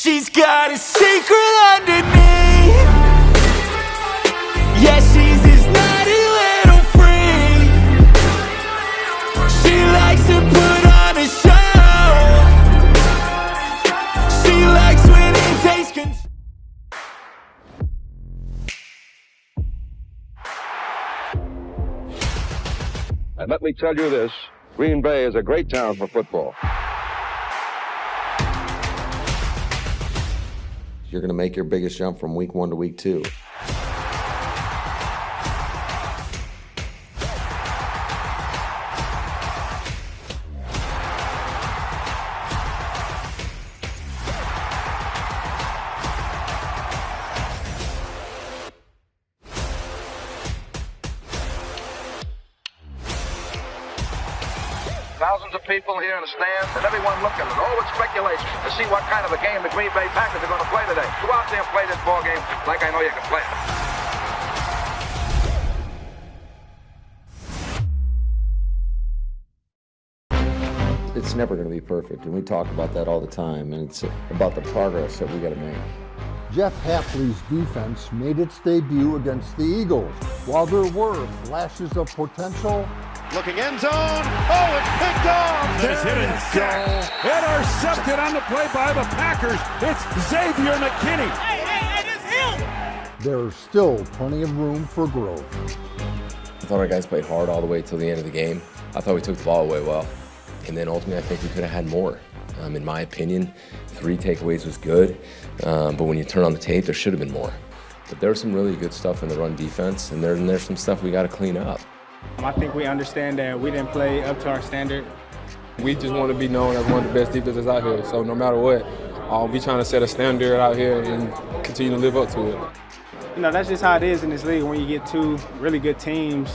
She's got a secret underneath. Yeah, she's this naughty little freak. She likes to put on a show. She likes when he takes control. And let me tell you this, Green Bay is a great town for football. You're going to make your biggest jump from week 1 to week 2. Thousands of people here in the stands, and everyone looking, and all with speculation to see what kind of a game the Green Bay Packers are going to play today. Go out there and play this ball game like I know you can play it. It's never going to be perfect, and we talk about that all the time, and it's about the progress that we got to make. Jeff Hafley's defense made its debut against the Eagles. While there were flashes of potential, looking end zone. Oh, it's picked off. This hit and sack. Intercepted on the play by the Packers. It's Xavier McKinney. Hey, it's him. there's still plenty of room for growth. I thought our guys played hard all the way till the end of the game. I thought we took the ball away well. And then ultimately, I think we could have had more. In my opinion, 3 takeaways was good. But when you turn on the tape, there should have been more. But there was some really good stuff in the run defense, and there's some stuff we got to clean up. I think we understand that we didn't play up to our standard. We just want to be known as one of the best defenses out here. So no matter what, we trying to set a standard out here and continue to live up to it. You know, that's just how it is in this league. When you get 2 really good teams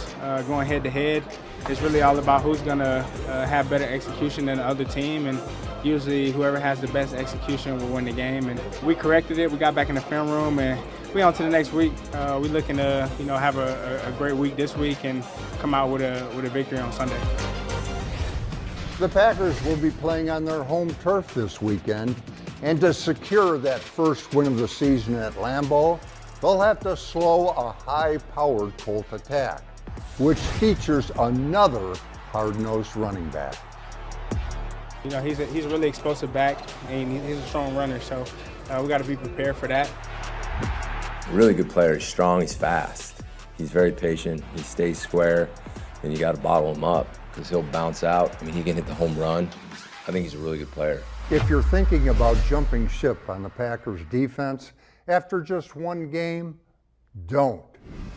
going head-to-head, it's really all about who's going to have better execution than the other team. And usually whoever has the best execution will win the game. And we corrected it. We got back in the film room, and we on to the next week. We're looking to, have a great week this week and come out with a victory on Sunday. The Packers will be playing on their home turf this weekend, and to secure that first win of the season at Lambeau, they'll have to slow a high-powered Colt attack, which features another hard-nosed running back. He's a really explosive back, and he's a strong runner, so we got to be prepared for that. A really good player. He's strong, he's fast. He's very patient, he stays square, and you got to bottle him up because he'll bounce out. He can hit the home run. I think he's a really good player. If you're thinking about jumping ship on the Packers defense after just 1 game, don't.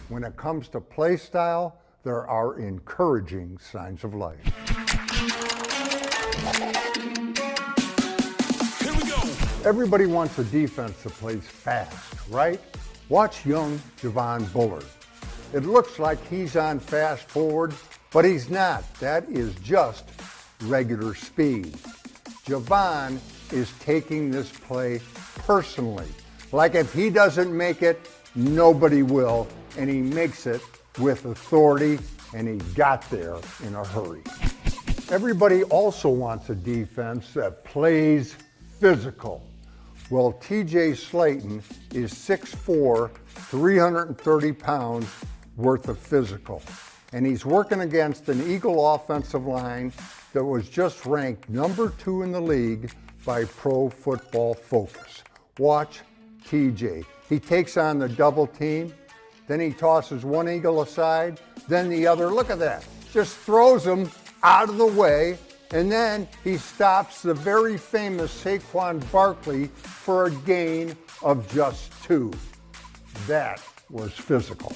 When it comes to play style, there are encouraging signs of life. Here we go. Everybody wants a defense that plays fast, right? Watch young Javon Bullard. It looks like he's on fast forward, but he's not. That is just regular speed. Javon is taking this play personally. Like if he doesn't make it, nobody will, and he makes it with authority, and he got there in a hurry. Everybody also wants a defense that plays physical. Well, TJ Slaton is 6'4", 330 pounds worth of physical. And he's working against an Eagle offensive line that was just ranked number 2 in the league by Pro Football Focus. Watch TJ. He takes on the double team, then he tosses one Eagle aside, then the other. Look at that. Just throws him out of the way, and then he stops the very famous Saquon Barkley for a gain of just 2. That was physical.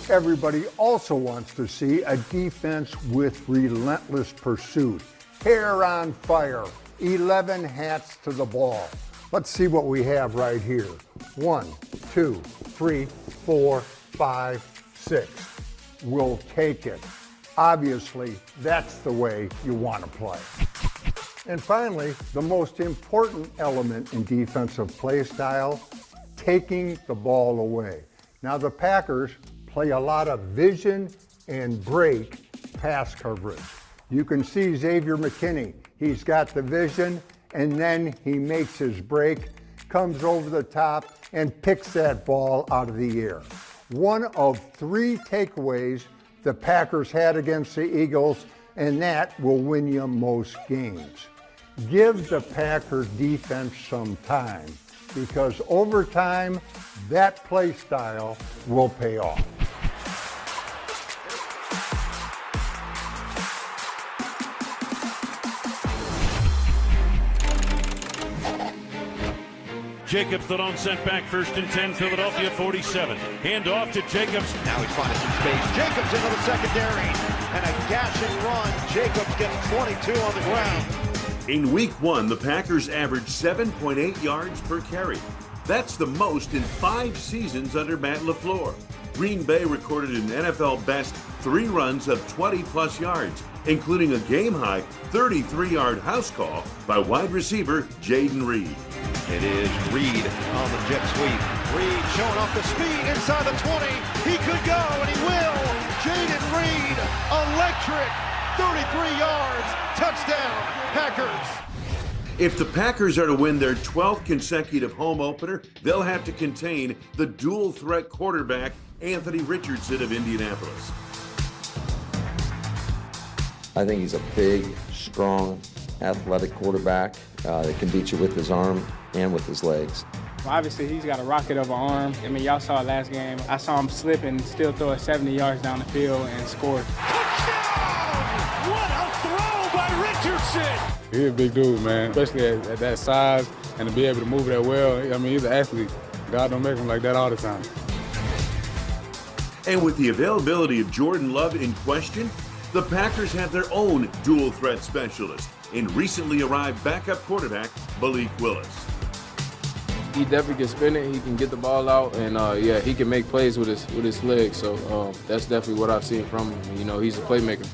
Everybody also wants to see a defense with relentless pursuit. Hair on fire, 11 hats to the ball. Let's see what we have right here. 1, 2, 3, 4, 5, 6. We'll take it. Obviously, that's the way you want to play. And finally, the most important element in defensive play style, taking the ball away. Now, the Packers play a lot of vision and break pass coverage. You can see Xavier McKinney. He's got the vision, and then he makes his break, comes over the top, and picks that ball out of the air. One of 3 takeaways the Packers had against the Eagles, and that will win you most games. Give the Packer defense some time, because over time, that play style will pay off. Jacobs, the lone sent back, 1st and 10, Philadelphia 47. Hand off to Jacobs. Now he's finding some space. Jacobs into the secondary. And a gashing run. Jacobs gets 22 on the ground. In week 1, the Packers averaged 7.8 yards per carry. That's the most in 5 seasons under Matt LaFleur. Green Bay recorded an NFL best 3 runs of 20-plus yards, including a game-high 33-yard house call by wide receiver Jayden Reed. It is Reed on the jet sweep. Reed showing off the speed inside the 20. He could go, and he will. Jayden Reed, electric, 33 yards, touchdown, Packers. If the Packers are to win their 12th consecutive home opener, they'll have to contain the dual-threat quarterback Anthony Richardson of Indianapolis. I think he's a big, strong, athletic quarterback that can beat you with his arm and with his legs. Well, obviously, he's got a rocket of an arm. I mean, y'all saw it last game. I saw him slip and still throw it 70 yards down the field and score. Touchdown! What a throw by Richardson! He's a big dude, man, especially at that size and to be able to move that well. I mean, he's an athlete. God don't make him like that all the time. And with the availability of Jordan Love in question, the Packers have their own dual-threat specialist in recently arrived backup quarterback Malik Willis. He definitely can spin it. He can get the ball out, and yeah, he can make plays with his legs. So that's definitely what I've seen from him. You know, he's a playmaker.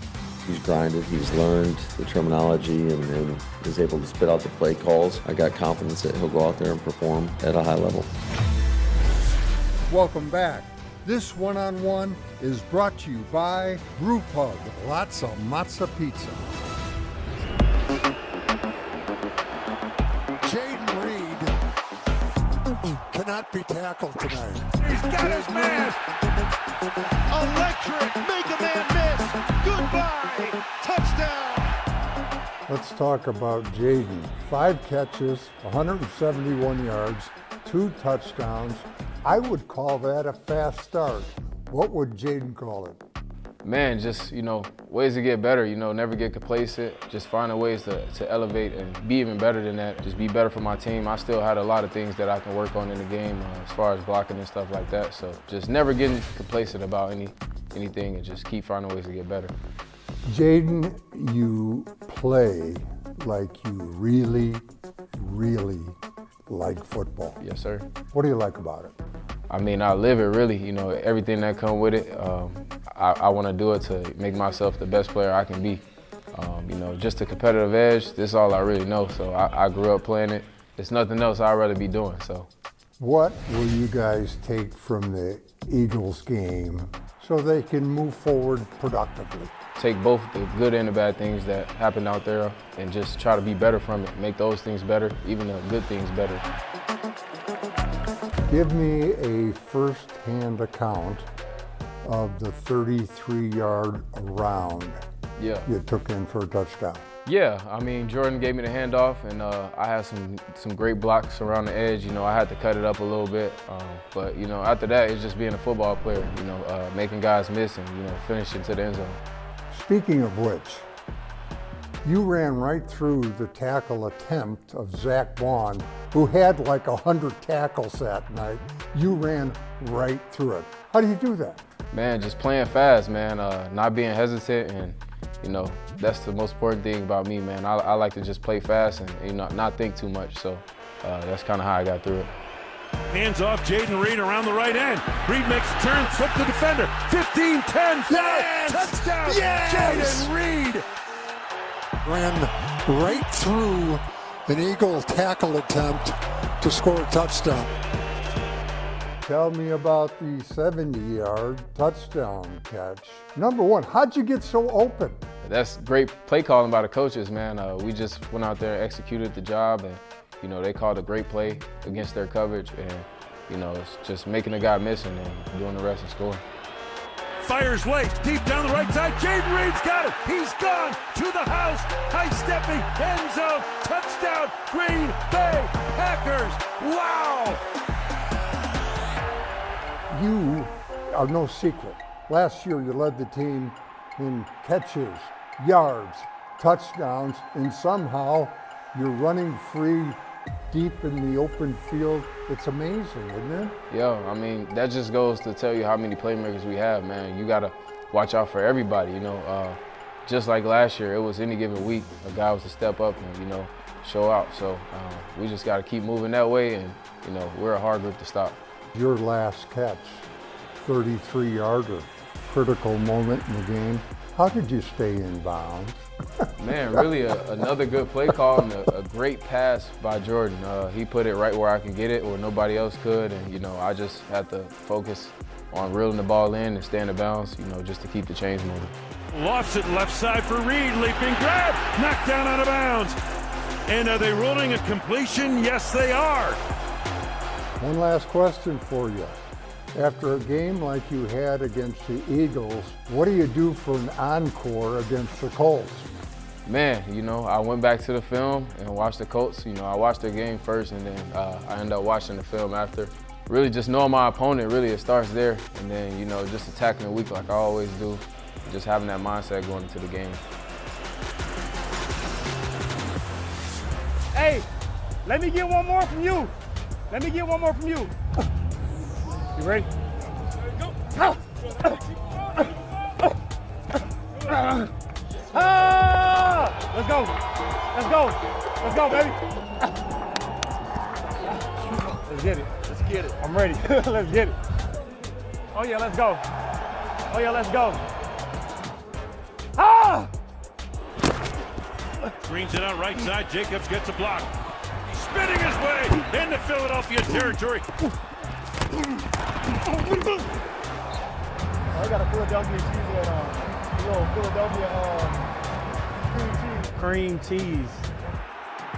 He's grinded, he's learned the terminology, and is able to spit out the play calls. I got confidence that he'll go out there and perform at a high level. Welcome back. This one-on-one is brought to you by Brew Pub. Lots of matzo pizza. Jayden Reed cannot be tackled tonight. He's got his man! Electric, make a man miss. Goodbye, touchdown. Let's talk about Jayden. 5 catches, 171 yards, 2 touchdowns. I would call that a fast start. What would Jayden call it? Man, just, you know, ways to get better, you know, never get complacent, just finding ways to elevate and be even better than that, just be better for my team. I still had a lot of things that I can work on in the game as far as blocking and stuff like that, so just never getting complacent about anything and just keep finding ways to get better. Jayden, you play like you really, really like football. Yes, sir. What do you like about it? I mean, I live it really, you know, everything that comes with it. I want to do it to make myself the best player I can be. You know, just a competitive edge, this is all I really know. So I grew up playing it. There's nothing else I'd rather be doing, so. What will you guys take from the Eagles game so they can move forward productively? Take both the good and the bad things that happen out there and just try to be better from it, make those things better, even the good things better. Give me a first-hand account of the 33-yard round you took in for a touchdown. Yeah, I mean, Jordan gave me the handoff, and I had some great blocks around the edge. You know, I had to cut it up a little bit, but, you know, after that, it's just being a football player, you know, making guys miss and, you know, finishing to the end zone. Speaking of which, you ran right through the tackle attempt of Zach Vaughn, who had like 100 tackles that night. You ran right through it. How do you do that? Man, just playing fast, man, not being hesitant, and, you know, that's the most important thing about me, man. I like to just play fast and, you know, not think too much, so that's kind of how I got through it. Hands off, Jayden Reed around the right end. Reed makes a turn, flip the defender. 15, 10, 5, yes! Touchdown, yes! Jayden Reed. Ran right through an Eagle tackle attempt to score a touchdown. tell me about the 70-yard touchdown catch. Number one, how'd you get so open? That's great play calling by the coaches, man. We just went out there and executed the job, and you know, they called a great play against their coverage, and you know, it's just making the guy missing and doing the rest and scoring. Fires late, deep down the right side. Jayden Reed's got it. He's gone to the house. High stepping, end zone, touchdown, Green Bay Packers. Wow! You are no secret. Last year you led the team in catches, yards, touchdowns, and somehow you're running free deep in the open field. It's amazing, isn't it? Yeah, I mean, that just goes to tell you how many playmakers we have, man. You got to watch out for everybody, you know. Just like last year, it was any given week, a guy was to step up and, you know, show out. So we just got to keep moving that way, and, you know, we're a hard group to stop. Your last catch, 33-yarder, critical moment in the game. How did you stay in bounds? Man, really another good play call and a great pass by Jordan. He put it right where I could get it, where nobody else could, and you know, I just had to focus on reeling the ball in and staying in bounds, you know, just to keep the chains moving. Lofts it left side for Reed, leaping grab, knocked down out of bounds. And are they ruling a completion? Yes, they are. One last question for you. After a game like you had against the Eagles, what do you do for an encore against the Colts? Man, you know, I went back to the film and watched the Colts. You know, I watched their game first, and then I ended up watching the film after. Really just knowing my opponent, really it starts there. And then, you know, just attacking the week like I always do. Just having that mindset going into the game. Hey, let me get one more from you. Let me get one more from you. You ready? Go. Let's go. Let's go. Let's go, baby. Let's get it. Let's get it. I'm ready. Let's get it. Oh, yeah, let's go. Oh, yeah, let's go. Ah! Screens it out right side. Jacobs gets a block. He's spinning his way into Philadelphia territory. I got a Philadelphia cheese at Philadelphia cream cheese.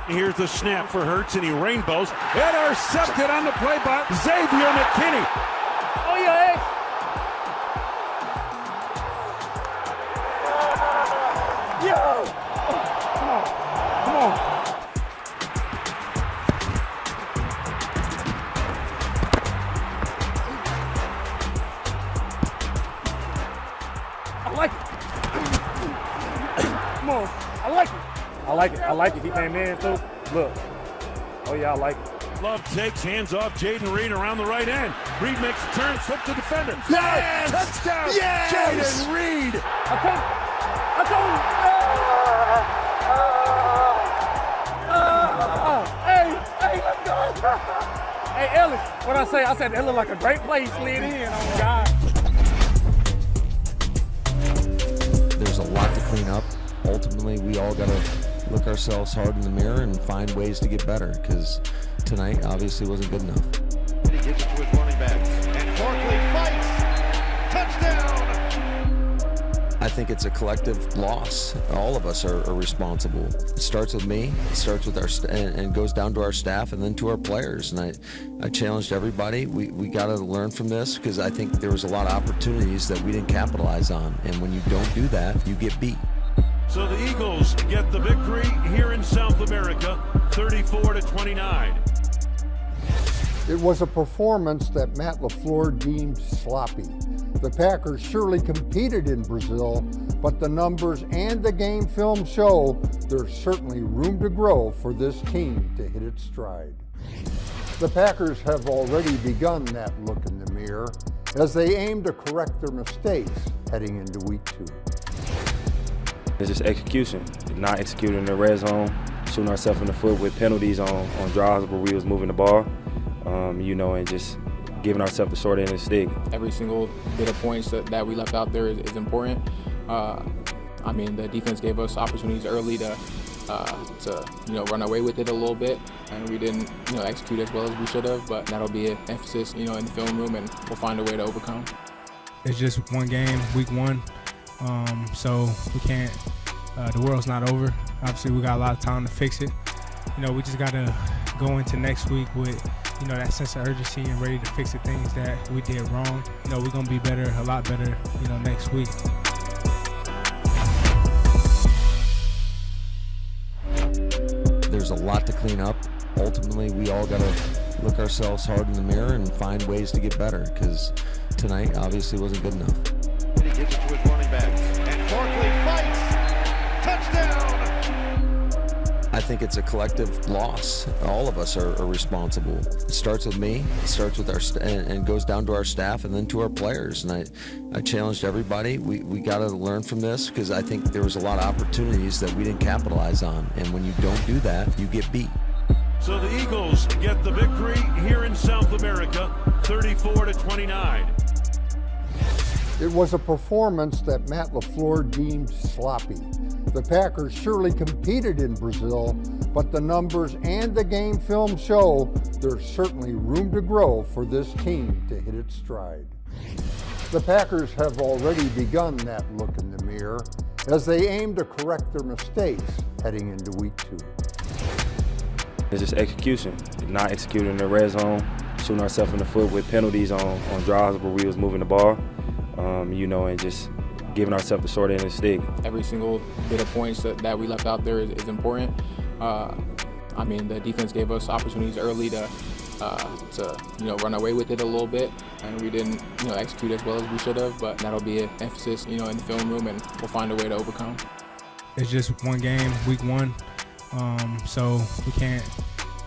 Here's the snap for Hurts, and he rainbows. Intercepted on the play by Xavier McKinney. Oh yeah, Yo! Come on, come on. I like it. Come on. I like it. I like it. I like it. He came in too. Look. Oh yeah, I like it. Love takes, hands off Jayden Reed around the right end. Reed makes a turn, flip to defender. Yes! Touchdown! Yes! Jayden Reed! I told you. Hey, let's go. Hey, Ellis, what I say? I said it looked like a great play. He slid in. Oh, God. There's a lot to clean up. Ultimately, we all got to look ourselves hard in the mirror and find ways to get better, because tonight obviously wasn't good enough. He gives it to his running back, and Barkley fights. Touchdown! I think it's a collective loss. All of us are responsible. It starts with me, it starts with our and goes down to our staff and then to our players. And I challenged everybody. We got to learn from this, because I think there was a lot of opportunities that we didn't capitalize on. And when you don't do that, you get beat. So the Eagles get the victory here in South America, 34-29. It was a performance that Matt LaFleur deemed sloppy. The Packers surely competed in Brazil, but the numbers and the game film show there's certainly room to grow for this team to hit its stride. The Packers have already begun that look in the mirror as they aim to correct their mistakes heading into week 2. It's just execution, not executing in the red zone, shooting ourselves in the foot with penalties on drives where we was moving the ball, you know, and just giving ourselves the short end of the stick. Every single bit of points that we left out there is important. I mean, the defense gave us opportunities early to to run away with it a little bit, and we didn't execute as well as we should have. But that'll be an emphasis in the film room, and we'll find a way to overcome. It's just one game, week one, so we can't. The world's not over. Obviously, we got a lot of time to fix it. We just gotta go into next week with that sense of urgency and ready to fix the things that we did wrong. We're gonna be better, a lot better, next week. There's a lot to clean up. Ultimately, we all gotta look ourselves hard in the mirror and find ways to get better, because tonight obviously wasn't good enough. He gives it to his running back, and Barkley fights. Touchdown! I think it's a collective loss. All of us are responsible. It starts with me, it starts with our and goes down to our staff and then to our players. And I challenged everybody. We got to learn from this, because I think there was a lot of opportunities that we didn't capitalize on. And when you don't do that, you get beat. So the Eagles get the victory here in South America, 34-29. It was a performance that Matt LaFleur deemed sloppy. The Packers surely competed in Brazil, but the numbers and the game film show there's certainly room to grow for this team to hit its stride. The Packers have already begun that look in the mirror as they aim to correct their mistakes heading into week 2. It's just execution, not executing in the red zone, shooting ourselves in the foot with penalties on drives where we was moving the ball, and just giving ourselves the short end of the stick. Every single bit of points that we left out there is important. The defense gave us opportunities early to run away with it a little bit, and we didn't execute as well as we should have. But that'll be an emphasis in the film room, and we'll find a way to overcome. It's just one game, week one, so we can't.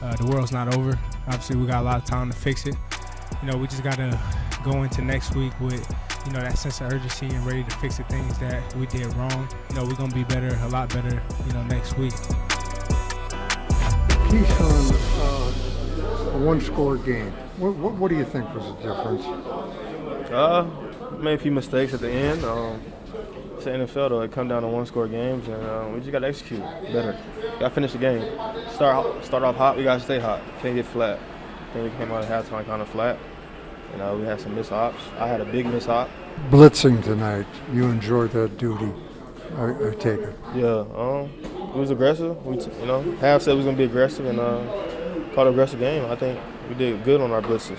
The world's not over. Obviously, we got a lot of time to fix it. We just gotta go into next week with that sense of urgency and ready to fix the things that we did wrong. We're gonna be better, a lot better, next week. Keyshawn, a one-score game. What do you think was the difference? Made a few mistakes at the end. It's the NFL, though. It come down to one-score games, and we just got to execute better. Got to finish the game. Start off hot. We got to stay hot. Can't get flat. I think we came out of halftime kind of flat. We had some miss-ops. I had a big miss-op. Blitzing tonight. You enjoyed that duty, I take it. Yeah, it was aggressive. Half said we was going to be aggressive, and caught an aggressive game. I think we did good on our blitzes.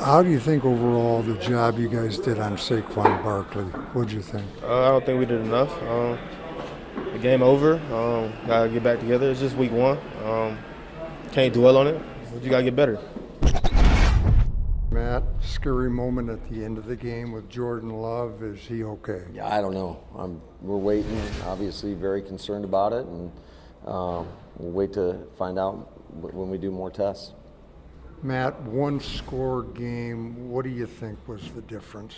How do you think overall the job you guys did on Saquon Barkley? What did you think? I don't think we did enough. The game over. Got to get back together. It's just week one. Can't dwell on it. You got to get better. Matt, scary moment at the end of the game with Jordan Love. Is he okay? Yeah, I don't know. We're waiting. Obviously, very concerned about it, and we'll wait to find out when we do more tests. Matt, one-score game. What do you think was the difference?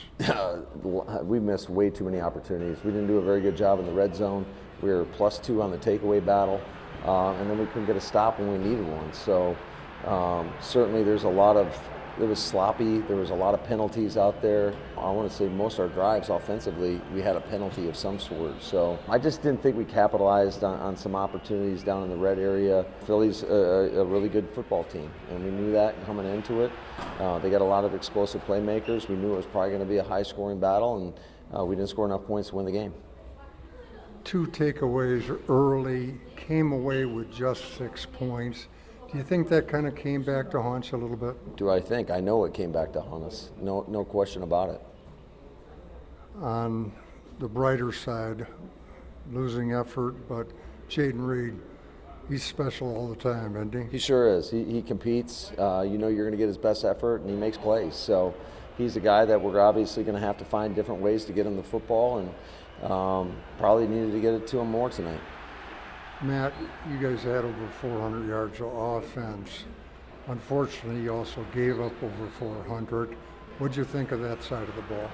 We missed way too many opportunities. We didn't do a very good job in the red zone. We were +2 on the takeaway battle, and then we couldn't get a stop when we needed one. So certainly it was sloppy. There was a lot of penalties out there. I want to say most of our drives offensively, we had a penalty of some sort. So I just didn't think we capitalized on some opportunities down in the red area. Philly's a really good football team, and we knew that coming into it. They got a lot of explosive playmakers. We knew it was probably going to be a high-scoring battle, and we didn't score enough points to win the game. 2 takeaways early, came away with just 6 points. Do you think that kind of came back to haunt you a little bit? Do I think? I know it came back to haunt us. No question about it. On the brighter side, losing effort, but Jayden Reed, he's special all the time, isn't he? He sure is. He competes. You're going to get his best effort, and he makes plays. So he's a guy that we're obviously going to have to find different ways to get him the football, and probably needed to get it to him more tonight. Matt, you guys had over 400 yards of offense. Unfortunately, you also gave up over 400. What'd you think of that side of the ball?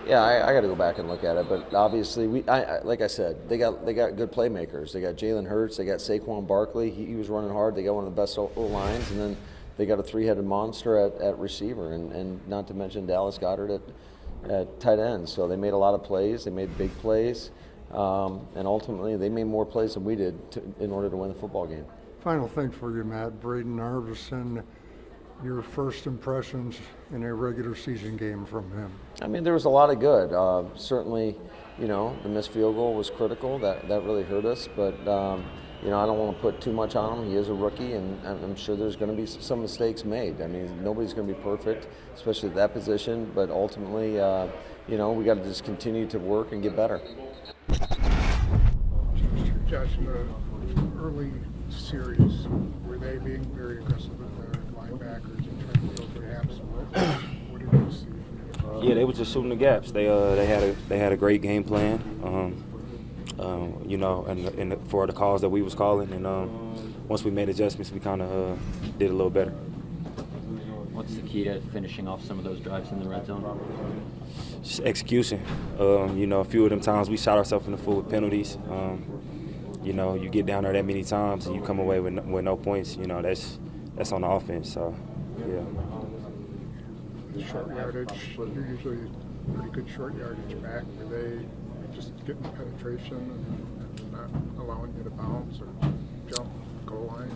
Yeah, I got to go back and look at it, but obviously, like I said, they got good playmakers. They got Jalen Hurts, they got Saquon Barkley. He was running hard. They got one of the best O-lines, and then they got a 3-headed monster at receiver, and not to mention Dallas Goedert at tight end. So they made a lot of plays. They made big plays. and ultimately they made more plays than we did in order to win the football game. Final thing for you, Matt. Braden Arvison, your first impressions in a regular season game from him? I mean, there was a lot of good. Certainly, you know, the missed field goal was critical. That really hurt us, but you know, I don't want to put too much on him. He is a rookie, and I'm sure there's going to be some mistakes made. I mean, nobody's going to be perfect, especially at that position, but ultimately, you know, we got to just continue to work and get better. Josh, in the early series, were they being very aggressive with their linebackers and trying to go perhaps? What did you see? Yeah, they were just shooting the gaps. They had a great game plan. You know, and for the calls that we was calling, and once we made adjustments, we kind of did a little better. What's the key to finishing off some of those drives in the red zone? Just execution. You know, a few of them times we shot ourselves in the foot with penalties. You know, you get down there that many times and you come away with no points. You know, that's on the offense. So, yeah. The short yardage, you're usually pretty good short yardage back. Were they just getting penetration and not allowing you to bounce or jump goal line?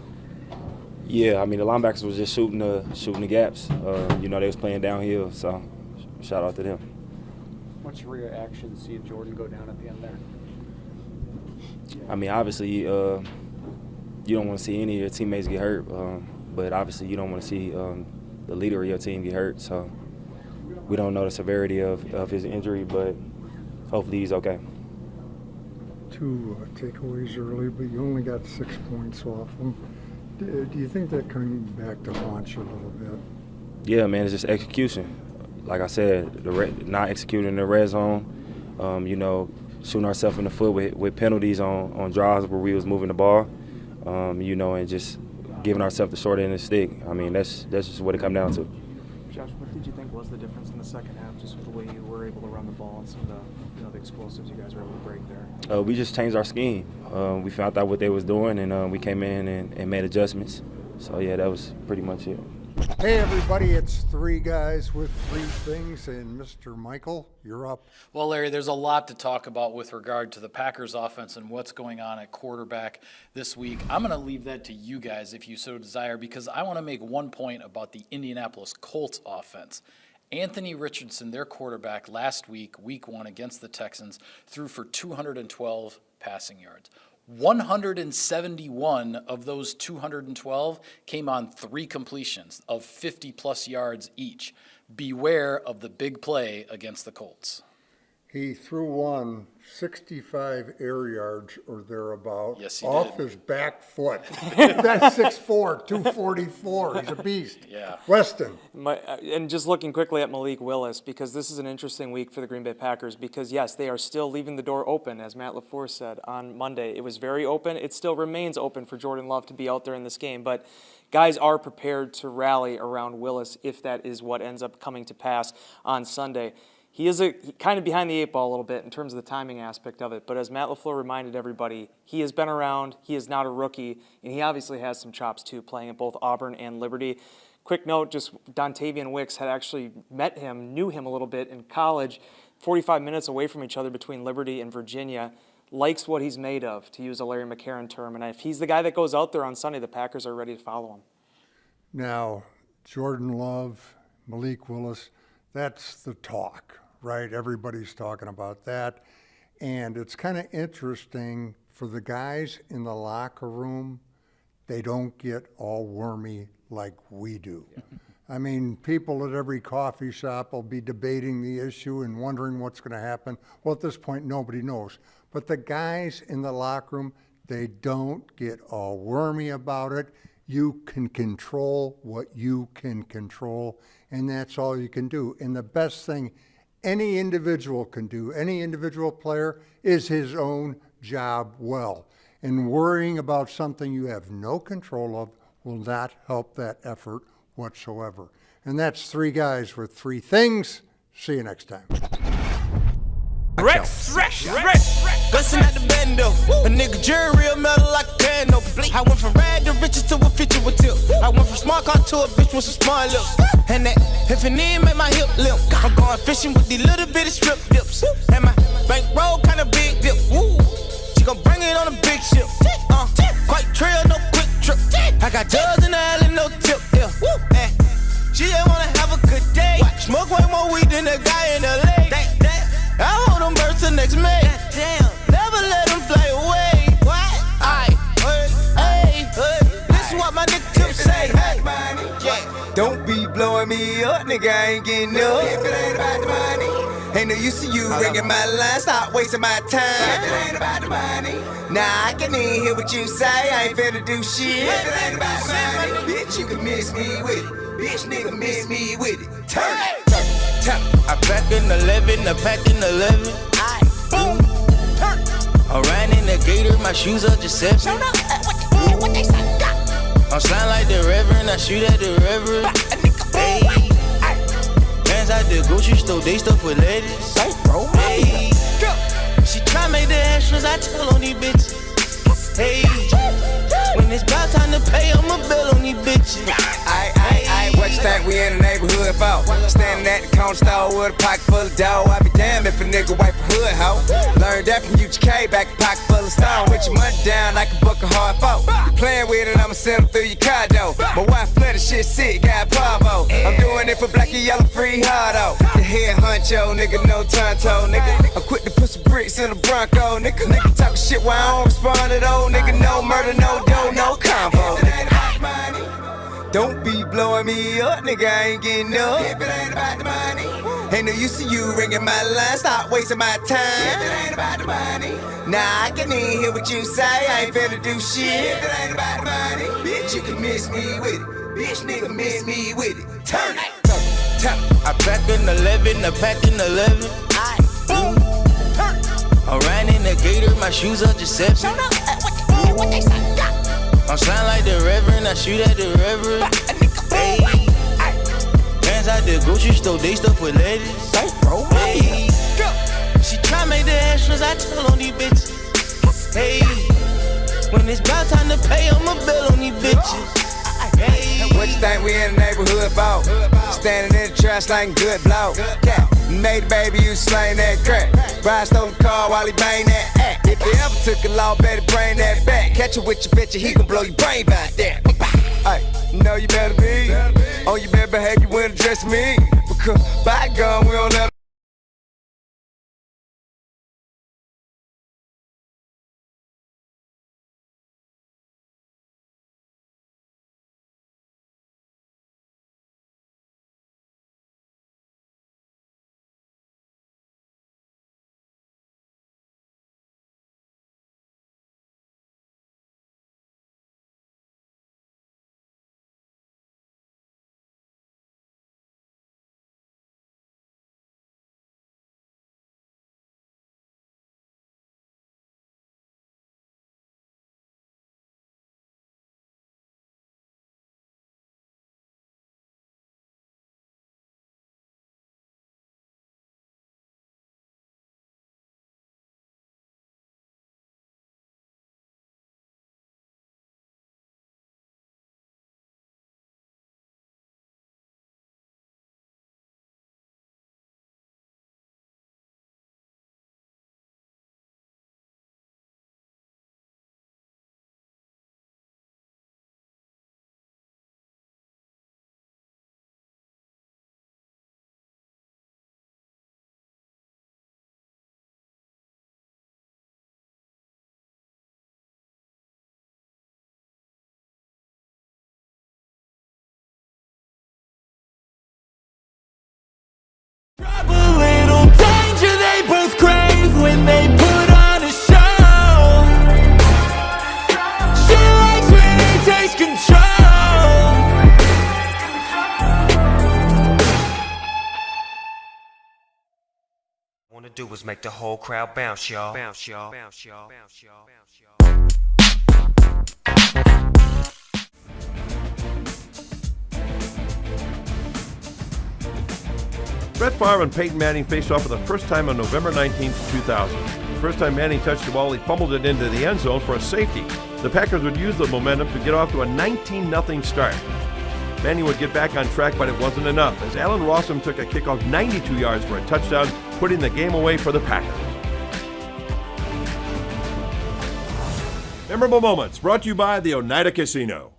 Yeah, I mean the linebackers was just shooting the gaps. You know, they was playing downhill, so shout out to them. What's your reaction seeing Jordan go down at the end there? I mean, obviously, you don't want to see any of your teammates get hurt, but obviously you don't want to see the leader of your team get hurt. So we don't know the severity of his injury, but hopefully he's okay. 2 takeaways early, but you only got 6 points off them. Do you think that coming back to haunt you a little bit? Yeah, man, it's just execution. Like I said, not executing in the red zone, you know, shooting ourselves in the foot with penalties on drives where we was moving the ball, you know, and just giving ourselves the short end of the stick. I mean, that's just what it come down to. Josh, what did you think was the difference in the second half, just with the way you were able to run the ball and some of the, you know, the explosives you guys were able to break there? We just changed our scheme. We found out what they was doing, and we came in and made adjustments. So, yeah, that was pretty much it. Hey everybody, it's 3 guys with 3 things, and Mr. Michael, you're up. Well, Larry, there's a lot to talk about with regard to the Packers offense and what's going on at quarterback this week. I'm going to leave that to you guys if you so desire, because I want to make one point about the Indianapolis Colts offense. Anthony Richardson, their quarterback, last week, week 1 against the Texans, threw for 212 passing yards. 171 of those 212 came on 3 completions of 50-plus yards each. Beware of the big play against the Colts. He threw one 65 air yards or thereabout off his back foot. That's 6'4", 244. He's a beast. Yeah. Weston. And just looking quickly at Malik Willis, because this is an interesting week for the Green Bay Packers, because yes, they are still leaving the door open, as Matt LaFleur said on Monday. It was very open. It still remains open for Jordan Love to be out there in this game, but guys are prepared to rally around Willis if that is what ends up coming to pass on Sunday. He is kind of behind the 8 ball a little bit in terms of the timing aspect of it, but as Matt LaFleur reminded everybody, he has been around, he is not a rookie, and he obviously has some chops too, playing at both Auburn and Liberty. Quick note, just Dontavian Wicks had actually met him, knew him a little bit in college, 45 minutes away from each other between Liberty and Virginia. Likes what he's made of, to use a Larry McCarron term, and if he's the guy that goes out there on Sunday, the Packers are ready to follow him. Now, Jordan Love, Malik Willis, that's the talk, right? Everybody's talking about that. And it's kind of interesting for the guys in the locker room, they don't get all wormy like we do. Yeah. I mean, people at every coffee shop will be debating the issue and wondering what's going to happen. Well, at this point, nobody knows. But the guys in the locker room, they don't get all wormy about it. You can control what you can control, and that's all you can do. And the best thing any individual can do, any individual player, is his own job well. And worrying about something you have no control of will not help that effort whatsoever. And that's 3 guys with 3 things. See you next time. Rex, bustin' at the bando. A nigga jury real metal like a piano. I went from rag to riches to a feature with tip. I went from smart car to a bitch with some smart lips. And that if it need make my hip limp. I'm going fishing with these little bitty strip dips. And my bankroll kinda big dip. She gon' bring it on a big ship. Quite trail, no quick trip. I got dubs in the alley, no tip. Yeah. She just wanna have a good day. Smoke way more weed than the guy in LA. I hold them birds till next May. Never let them fly away. Hey, this is what my nigga Tip say. Don't be blowing me up, nigga, I ain't getting up. If it ain't about the money, ain't no use to you ringing my line, stop wasting my time. If it ain't about the money, nah, I can't even hear what you say, I ain't finna do shit. If it ain't about the money, bitch, you can miss me with it. Bitch, nigga, miss me with it. Turn it. I pack in 11, I pack in 11. Boom. I'm riding in the gator, my shoes are Giuseppe. What they say? I'm sliding like the Reverend, I shoot at the Reverend. Hey, hands out the grocery store, they stuff with ladies. Hey, she try make the extras, I tell on these bitches. Hey, when it's about time to pay, I'ma bill on these bitches. What you think we in the neighborhood for? Standing at the corner store with a pocket full of dough. I be damned if a nigga wipe a hood, ho. Learned that from UGK, back a pocket full of stone. With your money down like a book of hard folk. You playing with it, I'ma send them through your car door. My wife flooded shit sick, got Pavo. I'm doing it for black and yellow, free hardo. The head honcho, nigga, no tonto, nigga. I'm quick to put some bricks in the Bronco, nigga. Nigga talk shit while I don't respond at all, nigga. No murder, no dough, no combo. Don't be blowing me up, nigga, I ain't getting up. If it ain't about the money, ain't no use to you ringing my line, stop wasting my time. If it ain't about the money, nah, I can't even hear what you say, I ain't finna do shit. If it ain't about the money, bitch, you can miss me with it. Bitch, nigga, miss me with it. Turn it. I pack in 11, I pack in 11. Boom. I'm riding in the gator, my shoes are Giuseppe. What they say? I'm sliding like the Reverend, I shoot at the Reverend. Hey, hands out the grocery store, they stuff with ladies. Hey, she try make the extras, I tell on these bitches. Hey, when it's about time to pay, I'ma bill on these bitches. Hey, what you think we in the neighborhood for? Standing in the trash like good blow. Yeah, made baby, you slaying that crack. Brian stole the car while he bang that act. If you ever took a law, better bring that back. Catch you with your bitch, he gon' blow your brain back there. Hey, you know you better be on your bad behavior when address me. Because by gun, we don't let do was make the whole crowd bounce, y'all. Bounce, y'all. Bounce, y'all. Bounce, y'all. Bounce, y'all. Brett Favre and Peyton Manning faced off for the first time on November 19, 2000. The first time Manning touched the ball, he fumbled it into the end zone for a safety. The Packers would use the momentum to get off to a 19-0 start. Manning would get back on track, but it wasn't enough, as Allen Rossum took a kickoff 92 yards for a touchdown, putting the game away for the Packers. Memorable Moments brought to you by the Oneida Casino.